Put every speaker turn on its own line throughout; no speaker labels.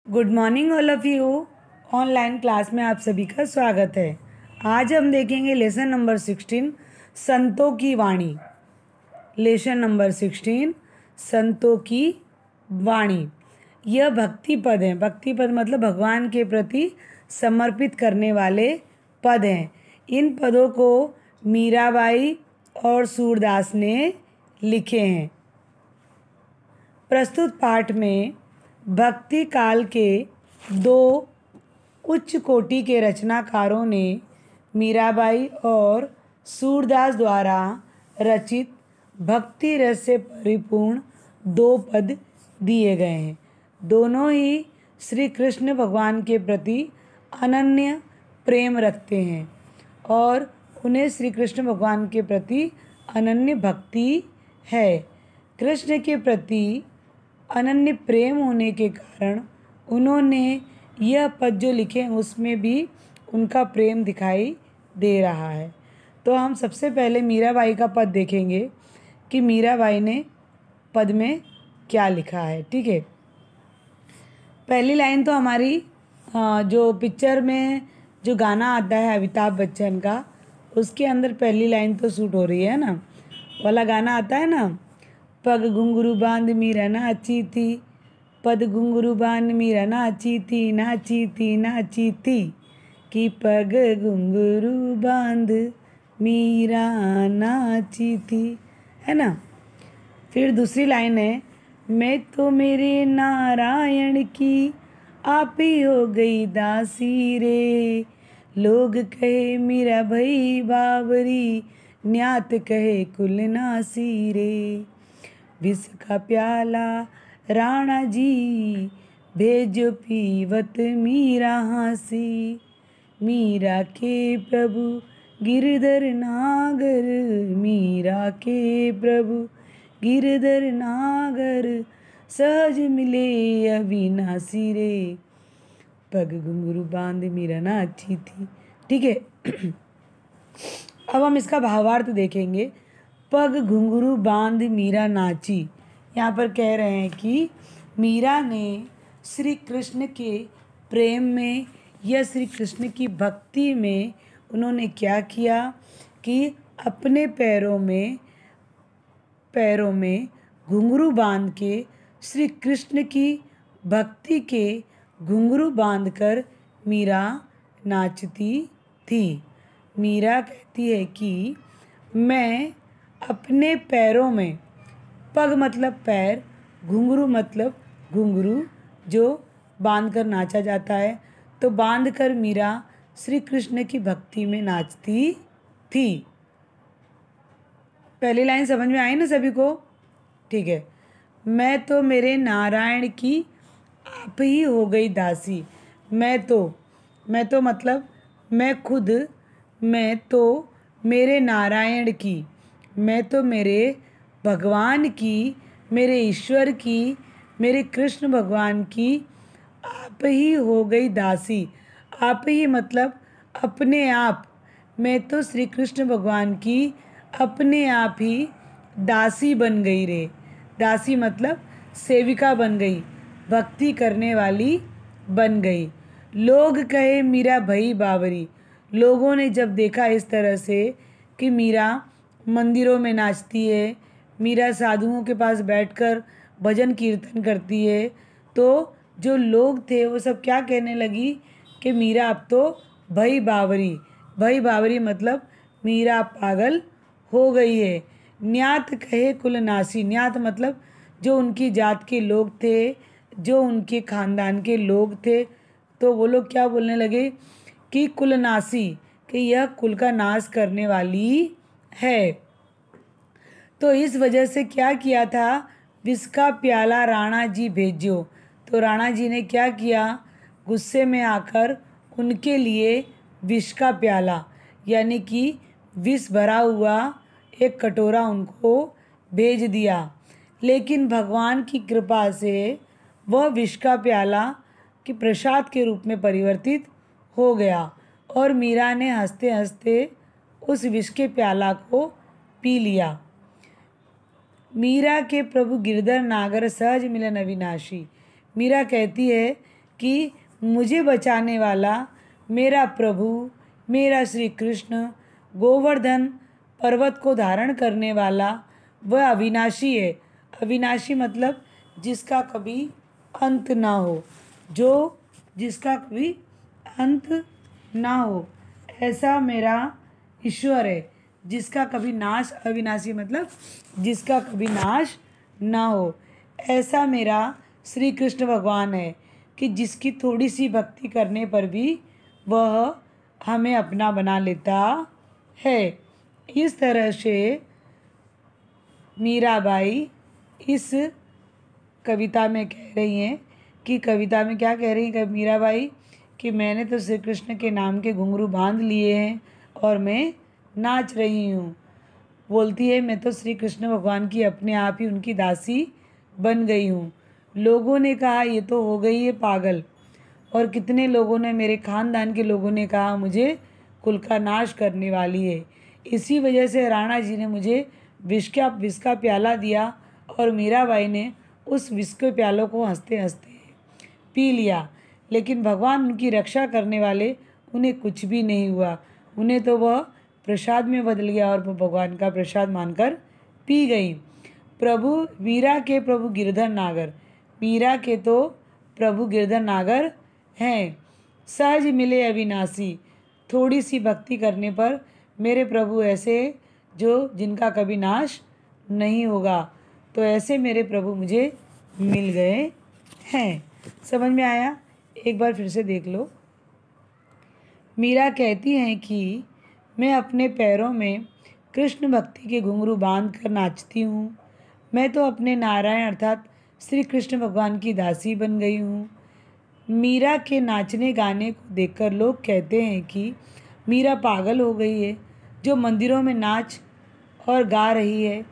Good morning all of you. Online class में आप सभी का स्वागत है। आज हम देखेंगे लेसन नंबर 16 संतों की वाणी। लेसन नंबर 16 संतों की वाणी। यह भक्ति पद हैं। भक्ति पद मतलब भगवान के प्रति समर्पित करने वाले पद हैं। इन पदों को मीराबाई और सूरदास ने लिखे हैं। प्रस्तुत पाठ में भक्ति काल के दो उच्च कोटि के रचनाकारों ने मीराबाई और सूरदास द्वारा रचित भक्ति रस से परिपूर्ण दो पद दिए गए हैं। दोनों ही श्री कृष्ण भगवान के प्रति अनन्य प्रेम रखते हैं और उन्हें श्री कृष्ण भगवान के प्रति अनन्य भक्ति है। कृष्ण के प्रति अनन्य प्रेम होने के कारण उन्होंने यह पद जो लिखे हैं उसमें भी उनका प्रेम दिखाई दे रहा है। तो हम सबसे पहले मीराबाई का पद देखेंगे कि मीराबाई ने पद में क्या लिखा है। ठीक है, पहली लाइन तो हमारी जो पिक्चर में जो गाना आता है अमिताभ बच्चन का, उसके अंदर पहली लाइन तो सूट हो रही है ना। वाला गाना आता है ना, पग घुंघरू बांध मीरा नाची थी, पद घुंघरू बांध मीरा नाची थी, नाची थी नाची थी, कि पग घुंघरू बांध मीरा नाची थी, है ना। फिर दूसरी लाइन है, मैं तो मेरे नारायण की आप ही हो गई दासी रे, लोग कहे मीरा भई बावरी, न्यात कहे कुल नासी रे, विष का प्याला राणा जी भेजो पीवत मीरा हासी, मीरा के प्रभु गिरधर नागर, मीरा के प्रभु गिरधर नागर, सहज मिले अविनाशी रे, पग घुंघरू बांध मीरा नाची थी। ठीक है, अब हम इसका भावार्थ देखेंगे। पग घुंघरू बांध मीरा नाची, यहाँ पर कह रहे हैं कि मीरा ने श्री कृष्ण के प्रेम में या श्री कृष्ण की भक्ति में उन्होंने क्या किया कि अपने पैरों में घुंघरू बांध के श्री कृष्ण की भक्ति के घुंघरू बांधकर मीरा नाचती थी। मीरा कहती है कि मैं अपने पैरों में, पग मतलब पैर, घुंघरू मतलब घुंघरू जो बांधकर नाचा जाता है, तो बांधकर मीरा श्री कृष्ण की भक्ति में नाचती थी। पहली लाइन समझ में आई ना सभी को? ठीक है, मैं तो मेरे नारायण की आप ही हो गई दासी। मैं तो मतलब मैं खुद, मैं तो मेरे नारायण की, मैं तो मेरे भगवान की, मेरे ईश्वर की, मेरे कृष्ण भगवान की आप ही हो गई दासी। आप ही मतलब अपने आप, मैं तो श्री कृष्ण भगवान की अपने आप ही दासी बन गई रे। दासी मतलब सेविका बन गई, भक्ति करने वाली बन गई। लोग कहे मीरा भई बावरी, लोगों ने जब देखा इस तरह से कि मीरा मंदिरों में नाचती है, मीरा साधुओं के पास बैठकर भजन कीर्तन करती है, तो जो लोग थे वो सब क्या कहने लगी कि मीरा अब तो भई बावरी। भई बावरी मतलब मीरा पागल हो गई है। न्यात कहे कुल नासी, न्यात मतलब जो उनकी जात के लोग थे, जो उनके खानदान के लोग थे, तो वो लोग क्या बोलने लगे कि कुल नासी, कि यह कुल का नाश करने वाली है। तो इस वजह से क्या किया था, विष का प्याला राणा जी भेजो। तो राणा जी ने क्या किया, गुस्से में आकर उनके लिए विष का प्याला यानी कि विष भरा हुआ एक कटोरा उनको भेज दिया। लेकिन भगवान की कृपा से वह विष का प्याला कि प्रसाद के रूप में परिवर्तित हो गया और मीरा ने हंसते हंसते उस विष के प्याला को पी लिया। मीरा के प्रभु गिरधर नागर सहज मिलन अविनाशी। मीरा कहती है कि मुझे बचाने वाला मेरा प्रभु, मेरा श्री कृष्ण, गोवर्धन पर्वत को धारण करने वाला वह अविनाशी है। अविनाशी मतलब जिसका कभी अंत ना हो, जो जिसका कभी अंत ना हो, ऐसा मेरा ईश्वर है जिसका कभी नाश, अविनाशी मतलब जिसका कभी नाश ना हो। ऐसा मेरा श्री कृष्ण भगवान है कि जिसकी थोड़ी सी भक्ति करने पर भी वह हमें अपना बना लेता है। इस तरह से मीराबाई इस कविता में कह रही हैं कि कविता में क्या कह रही है मीराबाई कि मैंने तो श्री कृष्ण के नाम के घुंघरू बांध लिए हैं और मैं नाच रही हूँ। बोलती है मैं तो श्री कृष्ण भगवान की अपने आप ही उनकी दासी बन गई हूँ। लोगों ने कहा ये तो हो गई है पागल, और कितने लोगों ने, मेरे खानदान के लोगों ने कहा मुझे कुल का नाश करने वाली है। इसी वजह से राणा जी ने मुझे विष का प्याला दिया और मीराबाई ने उस विष के प्यालों को हंसते हंसते पी लिया। लेकिन भगवान उनकी रक्षा करने वाले, उन्हें कुछ भी नहीं हुआ। उन्हें तो वह प्रसाद में बदल गया और वह भगवान का प्रसाद मानकर पी गई। प्रभु मीरा के प्रभु गिरधर नागर, मीरा के तो प्रभु गिरधर नागर हैं। सहज मिले अविनाशी, थोड़ी सी भक्ति करने पर मेरे प्रभु ऐसे जो जिनका कभी नाश नहीं होगा। तो ऐसे मेरे प्रभु मुझे मिल गए हैं। समझ में आया? एक बार फिर से देख लो। मीरा कहती हैं कि मैं अपने पैरों में कृष्ण भक्ति के घुंघरू बांध कर नाचती हूँ। मैं तो अपने नारायण अर्थात श्री कृष्ण भगवान की दासी बन गई हूँ। मीरा के नाचने गाने को देखकर लोग कहते हैं कि मीरा पागल हो गई है, जो मंदिरों में नाच और गा रही है।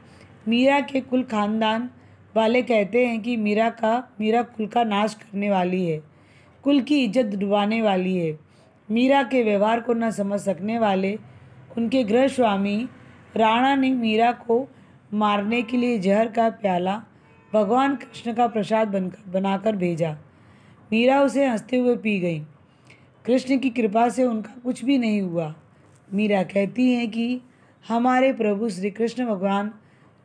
मीरा के कुल खानदान वाले कहते हैं कि मीरा कुल का नाश करने वाली है, कुल की इज्जत डुबाने वाली है। मीरा के व्यवहार को न समझ सकने वाले उनके गृह स्वामी राणा ने मीरा को मारने के लिए जहर का प्याला भगवान कृष्ण का प्रसाद बनाकर भेजा। मीरा उसे हंसते हुए पी गई। कृष्ण की कृपा से उनका कुछ भी नहीं हुआ। मीरा कहती हैं कि हमारे प्रभु श्री कृष्ण भगवान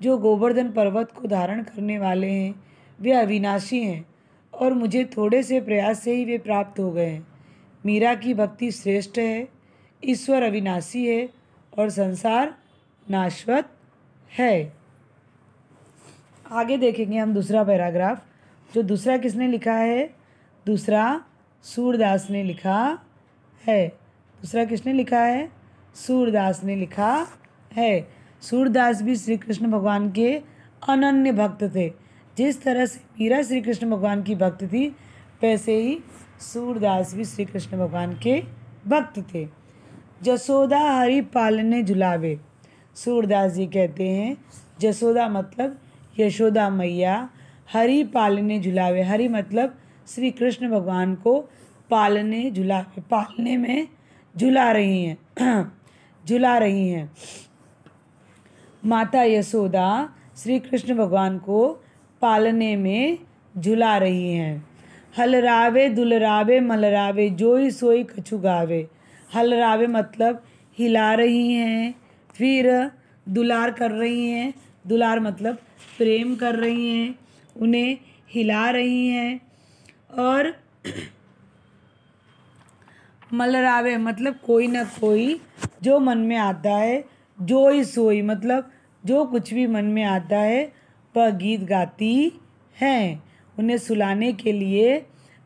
जो गोवर्धन पर्वत को धारण करने वाले हैं, वे अविनाशी हैं और मुझे थोड़े से प्रयास से ही वे प्राप्त हो गए हैं। मीरा की भक्ति श्रेष्ठ है, ईश्वर अविनाशी है और संसार नाशवत है। आगे देखेंगे हम दूसरा पैराग्राफ। जो दूसरा किसने लिखा है? दूसरा सूरदास ने लिखा है। दूसरा किसने लिखा है? सूरदास ने लिखा है। सूरदास भी श्री कृष्ण भगवान के अनन्य भक्त थे। जिस तरह से मीरा श्री कृष्ण भगवान की भक्त थी, वैसे ही सूरदास भी श्री कृष्ण भगवान के भक्त थे। जसोदा हरि पालने झुलावे, सूरदास जी कहते हैं जसोदा मतलब यशोदा मैया, हरि पालने झुलावे, हरि मतलब श्री कृष्ण भगवान को पालने झुलावे, पालने में झुला रही हैं झुला रही हैं। माता यशोदा श्री कृष्ण भगवान को पालने में झुला रही हैं। हलरावे दुलरावे मलरावे, जोई सोई कछु गावे। हलरावे मतलब हिला रही हैं, फिर दुलार कर रही हैं, दुलार मतलब प्रेम कर रही हैं, उन्हें हिला रही हैं। और मलरावे मतलब कोई ना कोई जो मन में आता है। जोई सोई मतलब जो कुछ भी मन में आता है वह गीत गाती हैं। उन्हें सुलाने के लिए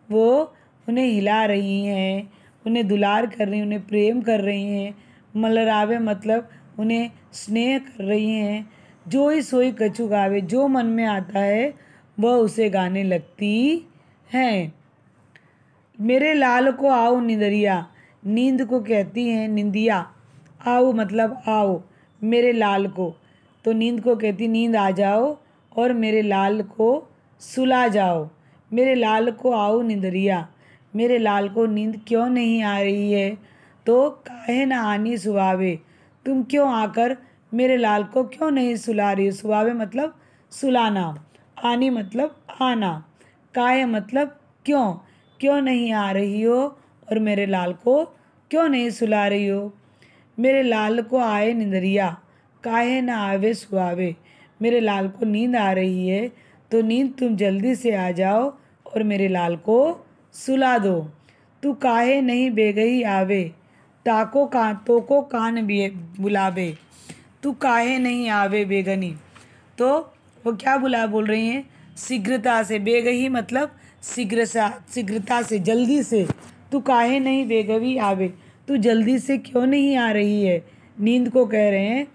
वो उन्हें हिला रही हैं, उन्हें दुलार कर रही हैं, उन्हें प्रेम कर रही हैं। मलरावे मतलब उन्हें स्नेह कर रही हैं। जोई सोई कछु गावे, जो मन में आता है वह उसे गाने लगती हैं। मेरे लाल को आओ निंदरिया, नींद को कहती हैं निंदिया। आओ मतलब आओ मेरे लाल को, तो नींद को कहती नींद आ जाओ और मेरे लाल को सुला जाओ। मेरे लाल को आओ निंदरिया, मेरे लाल को नींद क्यों नहीं आ रही है? तो काहे न आनी सुहावे, तुम क्यों आकर मेरे लाल को क्यों नहीं सुला रही हो? सुहावे मतलब सुलाना, आनी मतलब आना, काहे मतलब क्यों, क्यों नहीं आ रही हो और मेरे लाल को क्यों नहीं सुला रही हो। मेरे लाल को आए निंदरिया काहे न आवे सुहावे। मेरे लाल को नींद आ रही है तो नींद तुम जल्दी से आ जाओ और मेरे लाल को सुला दो। तू काहे नहीं बेगही आवे तो को कान बुलावे। तू काहे नहीं आवे बेगनी। तो वो क्या बोल रही हैं, शीघ्रता से। बेगही मतलब शीघ्रता से, जल्दी से। तू काहे नहीं बेगवी आवे, तू जल्दी से क्यों नहीं आ रही है। नींद को कह रहे हैं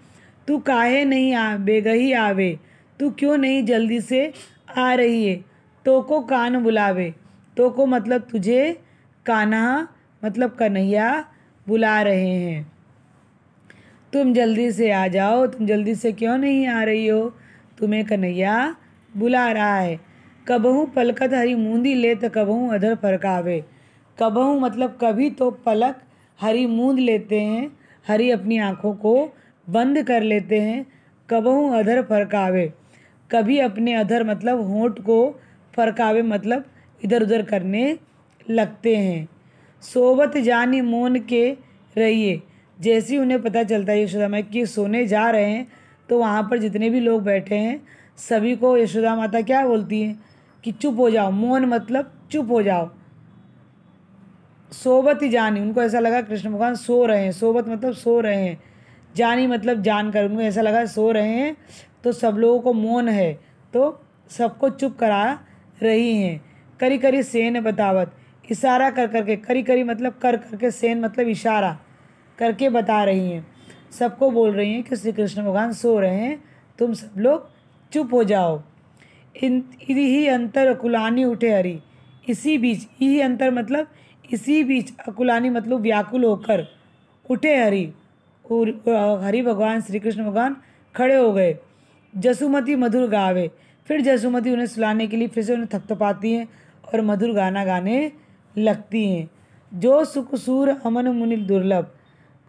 तू काहे नहीं बेगही आवे, तू क्यों नहीं जल्दी से आ रही है। तो को कान बुलावे, तो को मतलब तुझे, कान्हा मतलब कन्हैया बुला रहे हैं। तुम जल्दी से आ जाओ, तुम जल्दी से क्यों नहीं आ रही हो, तुम्हें कन्हैया बुला रहा है। कबहू पलकत हरी मूंदी ले तो कबहू अधर फरकावे। कबहू मतलब कभी तो पलक हरी मूंद लेते हैं, हरी अपनी आँखों को बंद कर लेते हैं। कबहू अधर फरकावे, कभी अपने अधर मतलब होंठ को फरकावे मतलब इधर उधर करने लगते हैं। सोवत जानी मौन के रहिए, जैसे ही उन्हें पता चलता है यशोदा माँ कि सोने जा रहे हैं तो वहाँ पर जितने भी लोग बैठे हैं सभी को यशोदा माता क्या बोलती हैं कि चुप हो जाओ। मौन मतलब चुप हो जाओ। सोवत जानी, उनको ऐसा लगा कृष्ण भगवान सो रहे हैं। सोवत मतलब सो रहे हैं, जानी मतलब जानकर, उनको ऐसा लगा सो रहे हैं तो सब लोगों को मौन है तो सबको चुप करा रही हैं। करी करी सेन बतावत, इशारा कर करके, करी करी मतलब कर करके, सेन मतलब इशारा करके बता रही हैं। सबको बोल रही हैं कि श्री कृष्ण भगवान सो रहे हैं, तुम सब लोग चुप हो जाओ। ही अंतर अकुलानी उठे हरि, इसी बीच, यही अंतर मतलब इसी बीच, अकुलानी मतलब व्याकुल होकर, उठे हरि, और हरि भगवान श्री कृष्ण भगवान खड़े हो गए। जसुमती मधुर गावे, फिर जसुमती उन्हें सुलाने के लिए फिर से उन्हें थपथपाती हैं और मधुर गाना गाने लगती हैं। जो सुख सूर अमन मुनि दुर्लभ,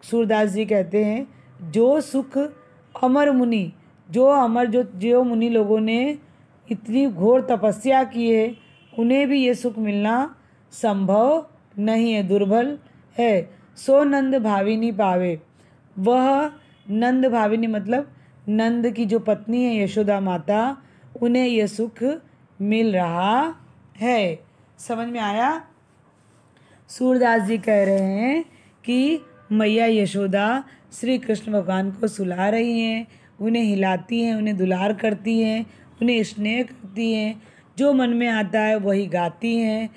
सूरदास जी कहते हैं जो सुख अमर मुनि, जो मुनि लोगों ने इतनी घोर तपस्या की है उन्हें भी ये सुख मिलना संभव नहीं है, दुर्बल है। सो नंद भाविनी पावे, वह नंद भाविनी मतलब नंद की जो पत्नी है यशोदा माता, उन्हें यह सुख मिल रहा है। समझ में आया। सूरदास जी कह रहे हैं कि मैया यशोदा श्री कृष्ण भगवान को सुला रही हैं, उन्हें हिलाती हैं, उन्हें दुलार करती हैं, उन्हें स्नेह करती हैं, जो मन में आता है वही गाती हैं।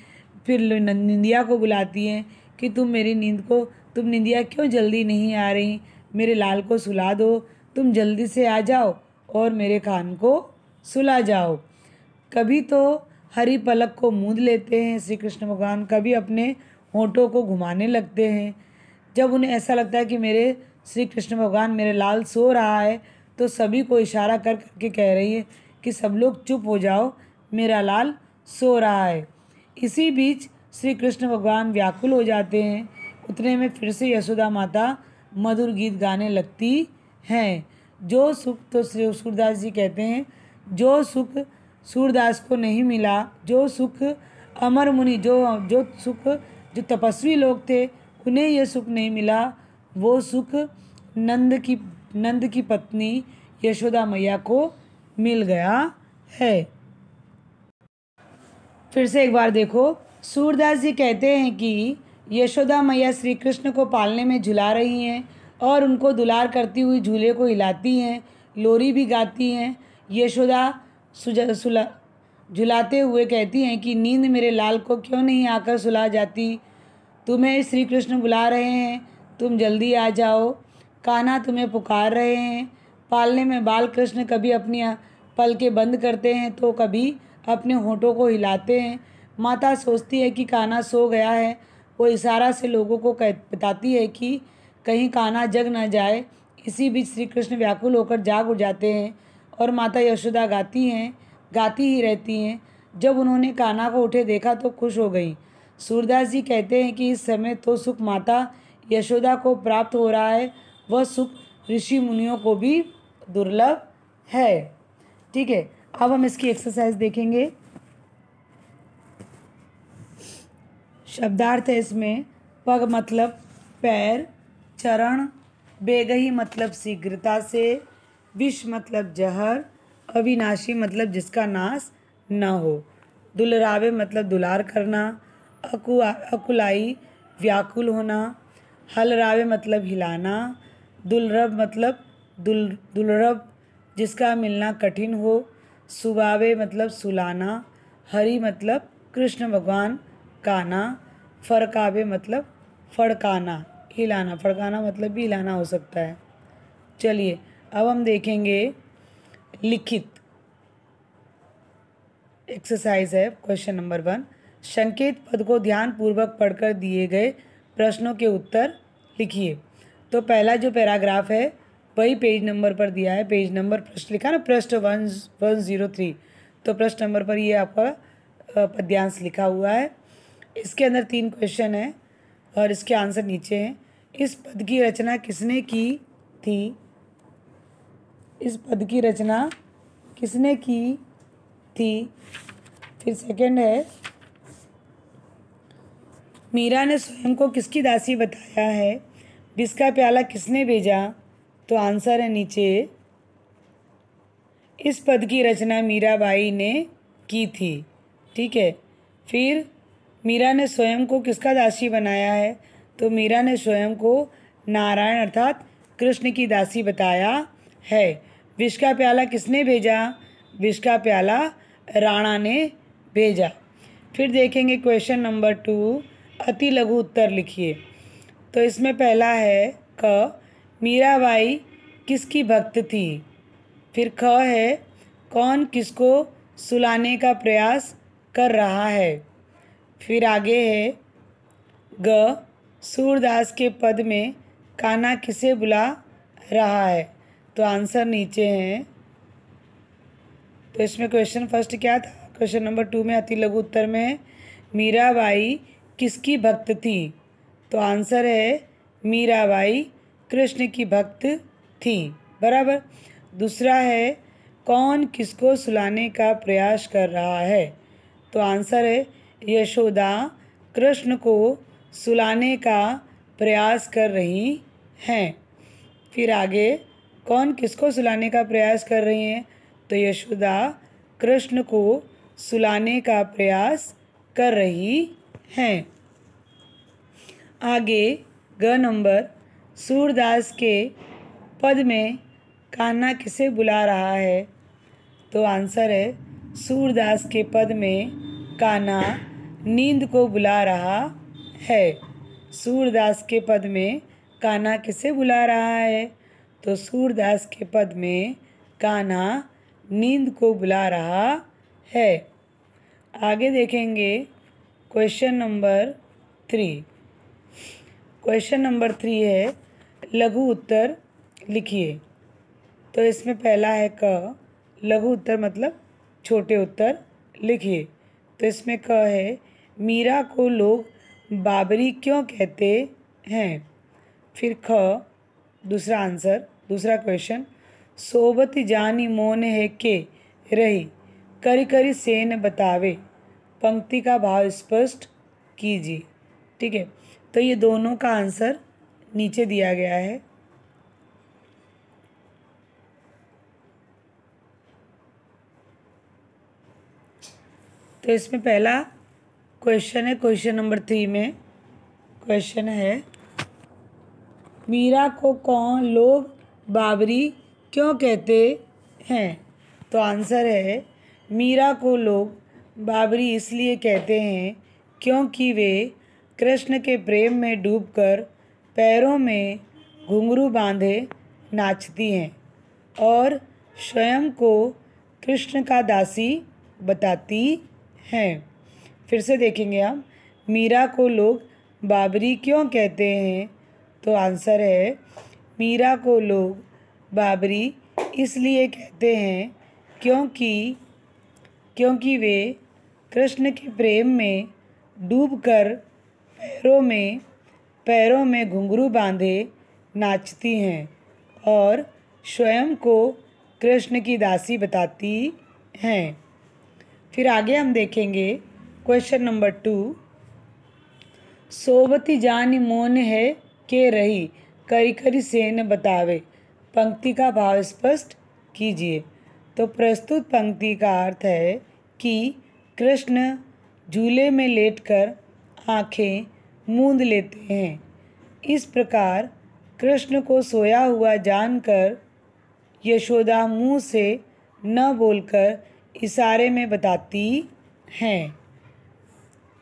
फिर निंदिया को बुलाती हैं कि तुम निंदिया क्यों जल्दी नहीं आ रही, मेरे लाल को सुला दो, तुम जल्दी से आ जाओ और मेरे कान को सुला जाओ। कभी तो हरी पलक को मूंद लेते हैं श्री कृष्ण भगवान, कभी अपने होंठों को घुमाने लगते हैं। जब उन्हें ऐसा लगता है कि मेरे श्री कृष्ण भगवान, मेरे लाल सो रहा है, तो सभी को इशारा कर करके कह रही है कि सब लोग चुप हो जाओ, मेरा लाल सो रहा है। इसी बीच श्री कृष्ण भगवान व्याकुल हो जाते हैं। उतने में फिर से यशोदा माता मधुर गीत गाने लगती हैं। जो सुख, तो सूरदास जी कहते हैं जो सुख सूरदास को नहीं मिला, जो सुख अमर मुनि, जो सुख जो तपस्वी लोग थे उन्हें यह सुख नहीं मिला, वो सुख नंद की पत्नी यशोदा मैया को मिल गया है। फिर से एक बार देखो, सूरदास जी कहते हैं कि यशोदा मैया श्री कृष्ण को पालने में झुला रही हैं और उनको दुलार करती हुई झूले को हिलाती हैं, लोरी भी गाती हैं। यशोदा झुलाते हुए कहती हैं कि नींद मेरे लाल को क्यों नहीं आकर सुला जाती, तुम्हें श्री कृष्ण बुला रहे हैं, तुम जल्दी आ जाओ, कान्हा तुम्हें पुकार रहे हैं। पालने में बाल कृष्ण कभी अपनी पलकें बंद करते हैं तो कभी अपने होठों को हिलाते हैं। माता सोचती है कि कान्हा सो गया है, वो इशारा से लोगों को बताती है कि कहीं कान्हा जग न जाए। इसी बीच श्री कृष्ण व्याकुल होकर जाग उठ जाते हैं और माता यशोदा गाती ही रहती हैं। जब उन्होंने कान्हा को उठे देखा तो खुश हो गई। सूरदास जी कहते हैं कि इस समय तो सुख माता यशोदा को प्राप्त हो रहा है, वह सुख ऋषि मुनियों को भी दुर्लभ है। ठीक है, अब हम इसकी एक्सरसाइज देखेंगे। शब्दार्थ है इसमें। पग मतलब पैर, चरण, बेगही मतलब शीघ्रता से, विष मतलब जहर, अविनाशी मतलब जिसका नाश न हो, दुलरावे मतलब दुलार करना, अकुलाई व्याकुल होना, हलरावे मतलब हिलाना, दुर्लभ मतलब दुर्लभ जिसका मिलना कठिन हो, सुबावे मतलब सुलाना, हरि मतलब कृष्ण भगवान काना, फड़कावे मतलब फड़काना, हिलाना, फड़काना मतलब भी हिलाना हो सकता है। चलिए अब हम देखेंगे लिखित एक्सरसाइज है। क्वेश्चन नंबर 1, संकेत पद को ध्यानपूर्वक पढ़कर दिए गए प्रश्नों के उत्तर लिखिए। तो पहला जो पैराग्राफ है वही पेज नंबर पर दिया है। पेज नंबर प्रश्न लिखा ना, पृष्ठ 103। तो पृष्ठ नंबर पर ये आपका पद्यांश लिखा हुआ है। इसके अंदर 3 क्वेश्चन है और इसके आंसर नीचे हैं। इस पद की रचना किसने की थी? इस पद की रचना किसने की थी? फिर सेकंड है, मीरा ने स्वयं को किसकी दासी बताया है? विष का प्याला किसने भेजा? तो आंसर है नीचे। इस पद की रचना मीराबाई ने की थी। ठीक है। फिर मीरा ने स्वयं को किसका दासी बनाया है? तो मीरा ने स्वयं को नारायण अर्थात कृष्ण की दासी बताया है। विष का प्याला किसने भेजा? विष का प्याला राणा ने भेजा। फिर देखेंगे क्वेश्चन नंबर 2, अति लघु उत्तर लिखिए। तो इसमें पहला है क, मीराबाई किसकी भक्त थी? फिर ख है, कौन किसको सुलाने का प्रयास कर रहा है? फिर आगे है ग, सूरदास के पद में कान्हा किसे बुला रहा है? तो आंसर नीचे हैं। तो इसमें क्वेश्चन फर्स्ट क्या था? क्वेश्चन नंबर 2 में अति लघु उत्तर में मीराबाई किसकी भक्त थी? तो आंसर है मीराबाई कृष्ण की भक्त थी। बराबर। दूसरा है, कौन किसको सुलाने का प्रयास कर रहा है? तो आंसर है यशोदा कृष्ण को सुलाने का प्रयास कर रही हैं। फिर आगे, कौन किसको सुलाने का प्रयास कर रही हैं? तो यशोदा कृष्ण को सुलाने का प्रयास कर रही हैं। आगे ग नंबर, सूरदास के पद में कान्हा किसे बुला रहा है? तो आंसर है सूरदास के पद में कान्हा नींद को बुला रहा है। सूरदास के पद में कान्हा किसे बुला रहा है? तो सूरदास के पद में कान्हा नींद को बुला रहा है। आगे देखेंगे क्वेश्चन नंबर 3। क्वेश्चन नंबर 3 है, लघु उत्तर लिखिए। तो इसमें पहला है क, लघु उत्तर मतलब छोटे उत्तर लिखिए। तो इसमें क है, मीरा को लोग बाबरी क्यों कहते हैं? फिर ख, दूसरा आंसर, दूसरा क्वेश्चन, सोबत जानी मोन है के रही करी करी सेन बतावे, पंक्ति का भाव स्पष्ट कीजिए। ठीक है। तो ये दोनों का आंसर नीचे दिया गया है। तो इसमें पहला क्वेश्चन है, क्वेश्चन नंबर 3 में क्वेश्चन है, मीरा को कौन लोग बाबरी क्यों कहते हैं? तो आंसर है, मीरा को लोग बाबरी इसलिए कहते हैं क्योंकि वे कृष्ण के प्रेम में डूबकर पैरों में घुंघरू बांधे नाचती हैं और स्वयं को कृष्ण का दासी बताती हैं। फिर से देखेंगे हम, मीरा को लोग बाबरी क्यों कहते हैं? तो आंसर है, मीरा को लोग बाबरी इसलिए कहते हैं क्योंकि वे कृष्ण के प्रेम में डूबकर पैरों में घुंघरू बांधे नाचती हैं और स्वयं को कृष्ण की दासी बताती हैं। फिर आगे हम देखेंगे क्वेश्चन नंबर 2। सोबती जान मोन है के रही, करी करी सेन बतावे। पंक्ति का भाव स्पष्ट कीजिए। तो प्रस्तुत पंक्ति का अर्थ है कि कृष्ण झूले में लेटकर आंखें मूंद लेते हैं। इस प्रकार कृष्ण को सोया हुआ जानकर यशोदा मुंह से न बोलकर इशारे में बताती हैं।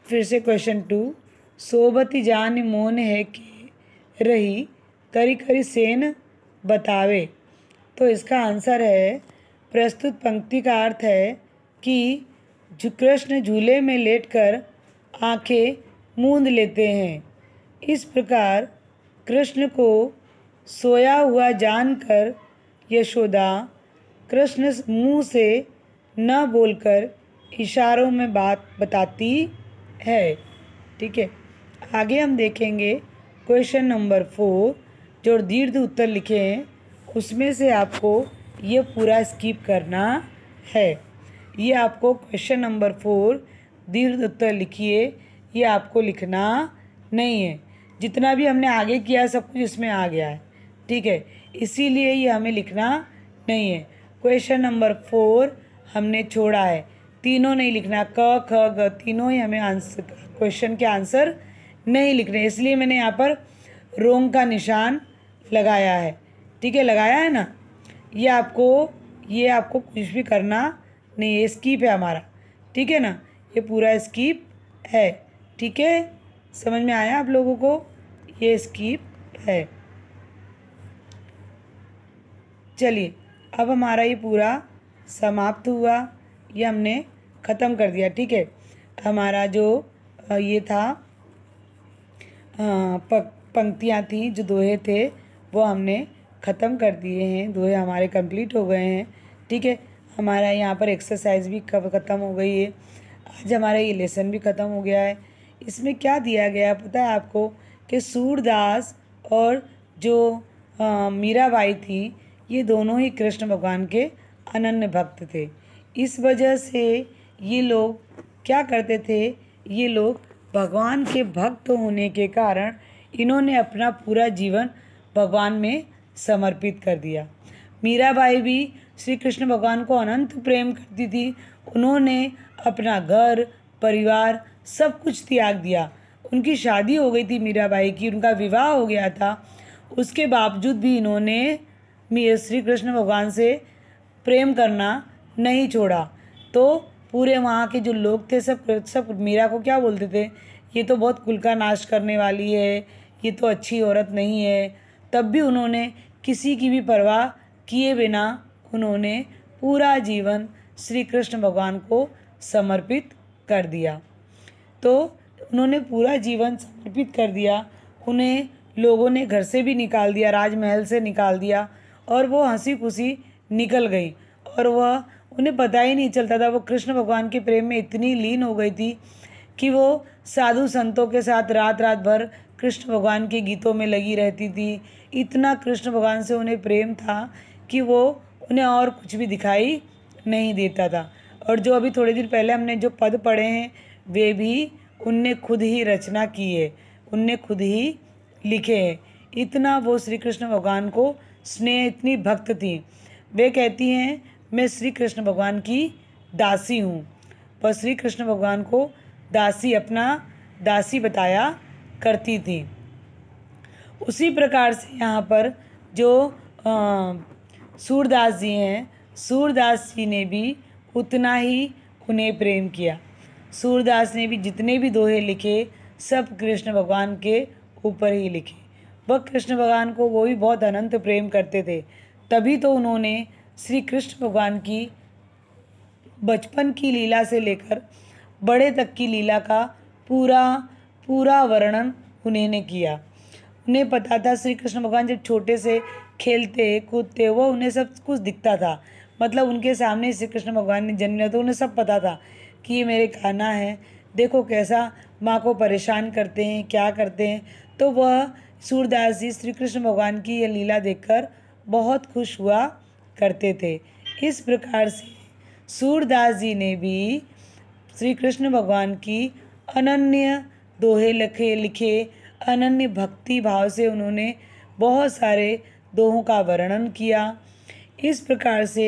फिर से क्वेश्चन 2, सोबती जान मोन है कि रही, करी करी सेन बतावे। तो इसका आंसर है, प्रस्तुत पंक्ति का अर्थ है कि कृष्ण झूले में लेटकर आंखें मूंद लेते हैं। इस प्रकार कृष्ण को सोया हुआ जानकर यशोदा कृष्ण मुंह से न बोलकर इशारों में बात बताती है। ठीक है, आगे हम देखेंगे क्वेश्चन नंबर 4, जो दीर्घ उत्तर लिखे हैं उसमें से आपको ये पूरा स्किप करना है। ये आपको क्वेश्चन नंबर 4 दीर्घ उत्तर लिखिए, ये आपको लिखना नहीं है। जितना भी हमने आगे किया सब कुछ इसमें आ गया है। ठीक है, इसीलिए ये हमें लिखना नहीं है। क्वेश्चन नंबर 4 हमने छोड़ा है, तीनों नहीं लिखना, क ख ग तीनों ही हमें आंसर क्वेश्चन के आंसर नहीं लिखने, इसलिए मैंने यहाँ पर रोंग का निशान लगाया है। ठीक है, लगाया है ना। ये आपको कुछ भी करना नहीं है, स्किप है हमारा। ठीक है ना, ये पूरा स्किप है। ठीक है, समझ में आया आप लोगों को, ये स्किप है। चलिए, अब हमारा ये पूरा समाप्त हुआ, ये हमने ख़त्म कर दिया। ठीक है, हमारा जो ये था पंक्तियाँ थी, जो दोहे थे वो हमने ख़त्म कर दिए हैं, दोहे हमारे कंप्लीट हो गए हैं। ठीक है, हमारा यहाँ पर एक्सरसाइज भी ख़त्म हो गई है। आज हमारा ये लेसन भी ख़त्म हो गया है। इसमें क्या दिया गया पता है आपको, कि सूरदास और जो मीराबाई थी, ये दोनों ही कृष्ण भगवान के अनन्य भक्त थे। इस वजह से ये लोग क्या करते थे, ये लोग भगवान के भक्त होने के कारण इन्होंने अपना पूरा जीवन भगवान में समर्पित कर दिया। मीराबाई भी श्री कृष्ण भगवान को अनंत प्रेम करती थी। उन्होंने अपना घर परिवार सब कुछ त्याग दिया। उनकी शादी हो गई थी मीराबाई की, उनका विवाह हो गया था, उसके बावजूद भी इन्होंने श्री कृष्ण भगवान से प्रेम करना नहीं छोड़ा। तो पूरे वहाँ के जो लोग थे सब मीरा को क्या बोलते थे, ये तो बहुत कुल का नाश करने वाली है, ये तो अच्छी औरत नहीं है। तब भी उन्होंने किसी की भी परवाह किए बिना उन्होंने पूरा जीवन श्री कृष्ण भगवान को समर्पित कर दिया। तो उन्होंने पूरा जीवन समर्पित कर दिया। उन्हें लोगों ने घर से भी निकाल दिया, राजमहल से निकाल दिया, और वो हंसी खुशी निकल गई। और वह उन्हें पता ही नहीं चलता था, वो कृष्ण भगवान के प्रेम में इतनी लीन हो गई थी कि वो साधु संतों के साथ रात रात भर कृष्ण भगवान के गीतों में लगी रहती थी। इतना कृष्ण भगवान से उन्हें प्रेम था कि वो उन्हें और कुछ भी दिखाई नहीं देता था। और जो अभी थोड़े दिन पहले हमने जो पद पढ़े हैं, वे भी उनने खुद ही रचना की है, उनने खुद ही लिखे हैं। इतना वो श्री कृष्ण भगवान को स्नेह, इतनी भक्त थी। वे कहती हैं, मैं श्री कृष्ण भगवान की दासी हूँ। पर श्री कृष्ण भगवान को दासी, अपना दासी बताया करती थी। उसी प्रकार से यहाँ पर जो सूरदास जी हैं, सूरदास जी ने भी उतना ही उन्हें प्रेम किया। सूरदास ने भी जितने भी दोहे लिखे सब कृष्ण भगवान के ऊपर ही लिखे। वह कृष्ण भगवान को वो भी बहुत अनंत प्रेम करते थे। तभी तो उन्होंने श्री कृष्ण भगवान की बचपन की लीला से लेकर बड़े तक की लीला का पूरा वर्णन उन्होंने किया। उन्हें पता था श्री कृष्ण भगवान जब छोटे से खेलते कूदते, वो उन्हें सब कुछ दिखता था। मतलब उनके सामने श्री कृष्ण भगवान ने जन्म लिया तो उन्हें सब पता था कि ये मेरे कान्हा है, देखो कैसा माँ को परेशान करते हैं, क्या करते हैं। तो वह सूरदास जी श्री कृष्ण भगवान की ये लीला देखकर बहुत खुश हुआ करते थे। इस प्रकार से सूरदास जी ने भी श्री कृष्ण भगवान की अनन्य दोहे लिखे अनन्य भक्ति भाव से उन्होंने बहुत सारे दोहों का वर्णन किया। इस प्रकार से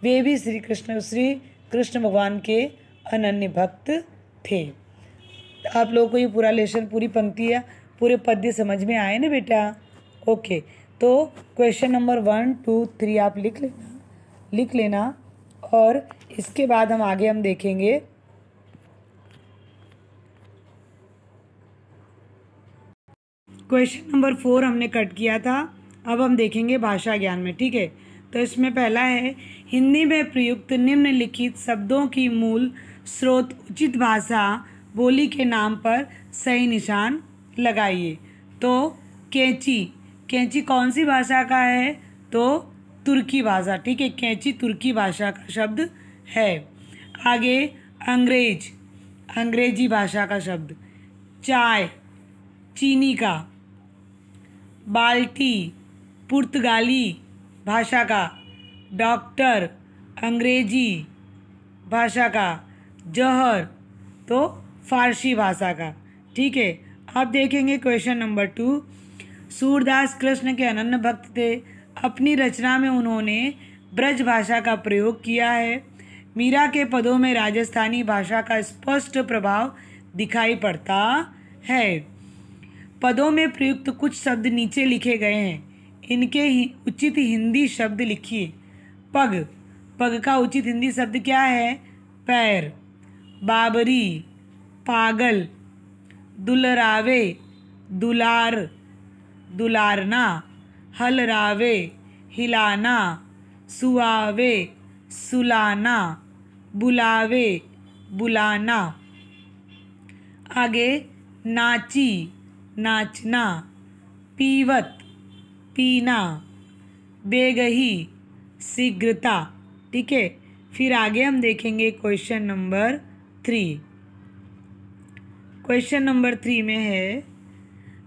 वे भी श्री कृष्ण भगवान के अनन्य भक्त थे। आप लोगों को ये पूरा लेसन, पूरी पंक्तियाँ, पूरे पद्य समझ में आए ना बेटा? ओके, तो क्वेश्चन नंबर 1, 2, 3 आप लिख लेना और इसके बाद हम आगे देखेंगे क्वेश्चन नंबर 4 हमने कट किया था। अब हम देखेंगे भाषा ज्ञान में, ठीक है? तो इसमें पहला है, हिंदी में प्रयुक्त निम्नलिखित शब्दों की मूल स्रोत उचित भाषा बोली के नाम पर सही निशान लगाइए। तो कैंची कौन सी भाषा का है? तो तुर्की भाषा, ठीक है? कैंची तुर्की भाषा का शब्द है। आगे अंग्रेजी भाषा का शब्द। चाय चीनी का। बाल्टी पुर्तगाली भाषा का। डॉक्टर अंग्रेजी भाषा का। जहर तो फारसी भाषा का, ठीक है? अब देखेंगे क्वेश्चन नंबर 2। सूरदास कृष्ण के अनन्य भक्त थे। अपनी रचना में उन्होंने ब्रज भाषा का प्रयोग किया है। मीरा के पदों में राजस्थानी भाषा का स्पष्ट प्रभाव दिखाई पड़ता है। पदों में प्रयुक्त कुछ शब्द नीचे लिखे गए हैं, इनके उचित हिंदी शब्द लिखिए। पग का उचित हिंदी शब्द क्या है? पैर। बाबरी पागल। दुलरावे दुलार दुलारना। हलरावे हिलाना। सुआवे सुलाना। बुलावे बुलाना। आगे नाची नाचना। पीवत पीना। बेगही शीघ्रता, ठीक है? फिर आगे हम देखेंगे क्वेश्चन नंबर 3। क्वेश्चन नंबर 3 में है,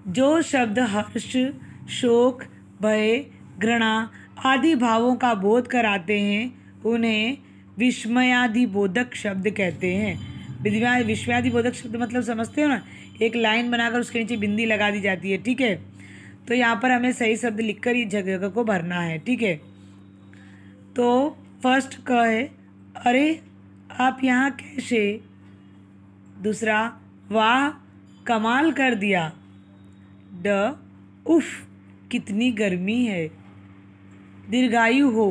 जो शब्द हर्ष, शोक, भय, घृणा आदि भावों का बोध कराते हैं उन्हें विस्मयादिबोधक शब्द कहते हैं। विस्मयादिबोधक शब्द मतलब समझते हो ना? एक लाइन बनाकर उसके नीचे बिंदी लगा दी जाती है, ठीक है? तो यहाँ पर हमें सही शब्द लिखकर ये जगह को भरना है, ठीक है? तो फर्स्ट क है, अरे आप यहाँ कैसे? दूसरा, वाह कमाल कर दिया। उफ कितनी गर्मी है। दीर्घायु हो,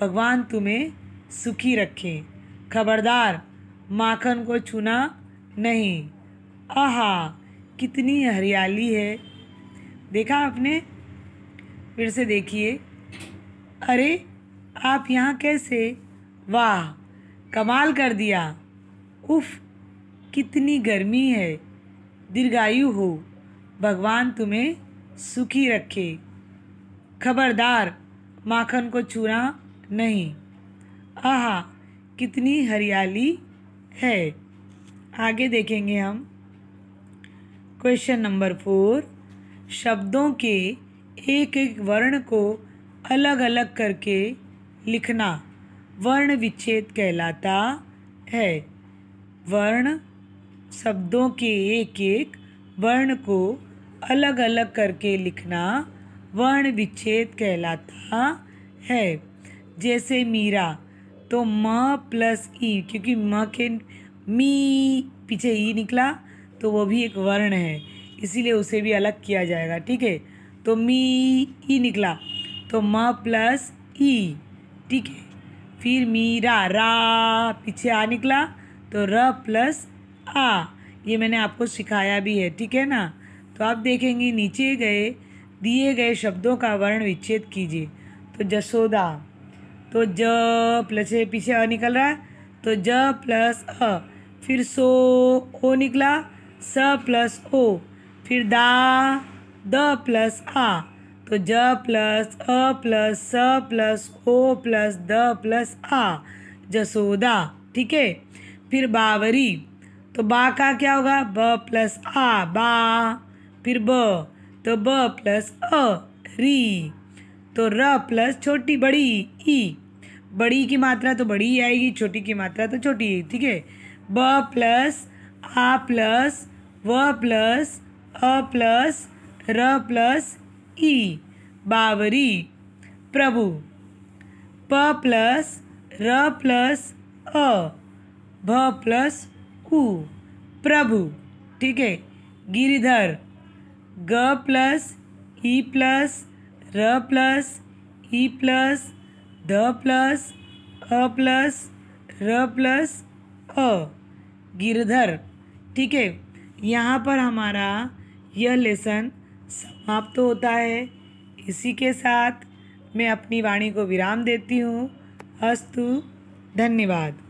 भगवान तुम्हें सुखी रखे। खबरदार माखन को छूना नहीं। आहा कितनी हरियाली है। देखा आपने? फिर से देखिए, अरे आप यहाँ कैसे? वाह कमाल कर दिया। उफ कितनी गर्मी है। दीर्घायु हो, भगवान तुम्हें सुखी रखे। खबरदार माखन को छूना नहीं। आहा कितनी हरियाली है। आगे देखेंगे हम क्वेश्चन नंबर 4। शब्दों के एक एक वर्ण को अलग अलग करके लिखना वर्ण विच्छेद कहलाता है। शब्दों के एक एक वर्ण को अलग अलग करके लिखना वर्ण विच्छेद कहलाता है। जैसे मीरा, तो म प्लस ई, क्योंकि म के मी पीछे ई निकला तो वो भी एक वर्ण है, इसीलिए उसे भी अलग किया जाएगा, ठीक है? तो मी ई निकला तो म प्लस ई, ठीक है? फिर मीरा, रा पीछे आ निकला तो र प्लस आ, ये मैंने आपको सिखाया भी है, ठीक है ना? तो आप देखेंगे नीचे दिए गए शब्दों का वर्ण विच्छेद कीजिए। तो जसोदा, तो ज प्लस पीछे अ निकल रहा है तो ज प्लस अ। फिर सो ओ निकला, स प्लस ओ। फिर द प्लस आ, तो ज प्लस अ प्लस स प्लस ओ प्लस द प्लस आ, जसोदा, ठीक है? फिर बावरी, तो बा का क्या होगा? ब प्लस आ, बा। फिर ब, तो ब प्लस अ, री। तो र प्लस छोटी बड़ी ई, बड़ी की मात्रा तो बड़ी ही आएगी, छोटी की मात्रा तो छोटी ही, ठीक है? ब प्लस आ प्लस व प्लस अ प्लस र प्लस ई बावरी। प्रभु प प्लस र प्लस अ भ प्लस उ प्रभु। ठीक है। गिरिधर ग प्लस ई प्लस र प्लस ई प्लस ध प्लस अ प्लस र प्लस अ गिरधर। ठीक है। यहाँ पर हमारा यह लेसन समाप्त होता है। इसी के साथ मैं अपनी वाणी को विराम देती हूँ। अस्तु। धन्यवाद।